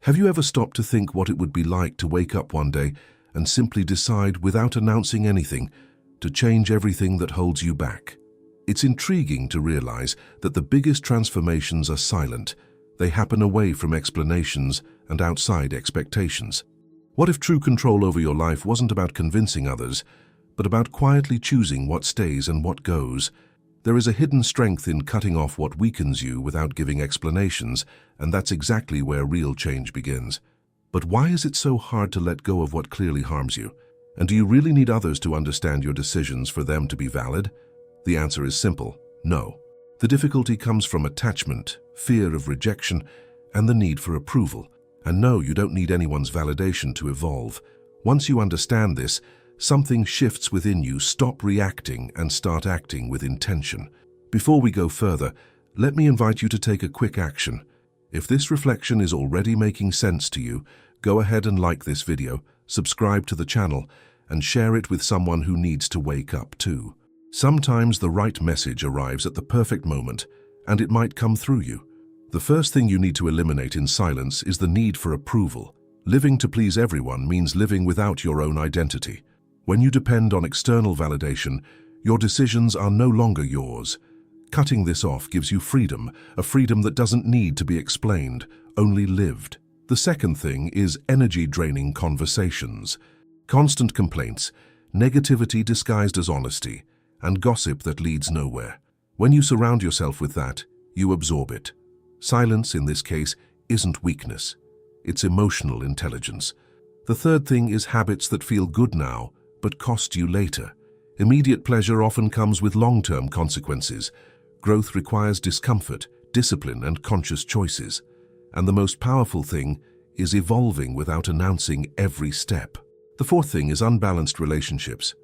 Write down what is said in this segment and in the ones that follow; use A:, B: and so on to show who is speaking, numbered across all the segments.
A: Have you ever stopped to think what it would be like to wake up one day and simply decide, without announcing anything, to change everything that holds you back? It's intriguing to realize that the biggest transformations are silent. They happen away from explanations and outside expectations. What if true control over your life wasn't about convincing others, but about quietly choosing what stays and what goes? There is a hidden strength in cutting off what weakens you without giving explanations, and that's exactly where real change begins. But why is it so hard to let go of what clearly harms you? And do you really need others to understand your decisions for them to be valid? The answer is simple: no. The difficulty comes from attachment, fear of rejection, and the need for approval. And no, you don't need anyone's validation to evolve. Once you understand this, something shifts within you. Stop reacting and start acting with intention. Before we go further, let me invite you to take a quick action. If this reflection is already making sense to you, go ahead and like this video, subscribe to the channel, and share it with someone who needs to wake up too. Sometimes the right message arrives at the perfect moment, and it might come through you. The first thing you need to eliminate in silence is the need for approval. Living to please everyone means living without your own identity. When you depend on external validation, your decisions are no longer yours. Cutting this off gives you freedom, a freedom that doesn't need to be explained, only lived. The second thing is energy-draining conversations. Constant complaints, negativity disguised as honesty, and gossip that leads nowhere. When you surround yourself with that, you absorb it. Silence, in this case, isn't weakness. It's emotional intelligence. The third thing is habits that feel good now, but cost you later. Immediate pleasure often comes with long-term consequences. Growth requires discomfort, discipline, and conscious choices. And the most powerful thing is evolving without announcing every step. The fourth thing is unbalanced relationships.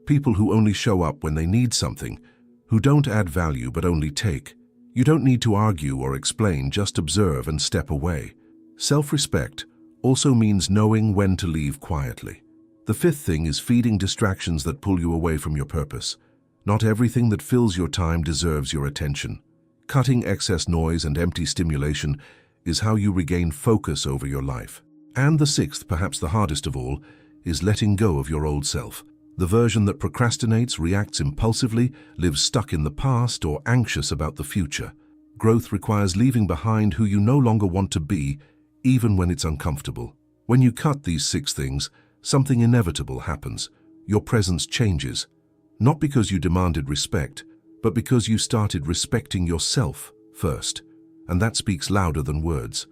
A: People who only show up when they need something, who don't add value but only take. You don't need to argue or explain, just observe and step away. Self-respect also means knowing when to leave quietly. The fifth thing is feeding distractions that pull you away from your purpose. Not everything that fills your time deserves your attention. Cutting excess noise and empty stimulation is how you regain focus over your life. And the sixth, perhaps the hardest of all, is letting go of your old self. The version that procrastinates, reacts impulsively, lives stuck in the past, or anxious about the future. Growth requires leaving behind who you no longer want to be, even when it's uncomfortable. When you cut these 6 things, something inevitable happens. Your presence changes. Not because you demanded respect, but because you started respecting yourself first. And that speaks louder than words.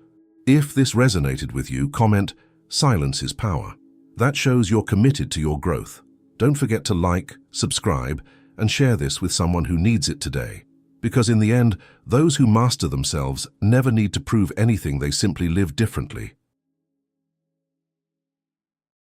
A: If this resonated with you, comment, "Silence is power." That shows you're committed to your growth. Don't forget to like, subscribe, and share this with someone who needs it today. Because in the end, those who master themselves never need to prove anything, they simply live differently.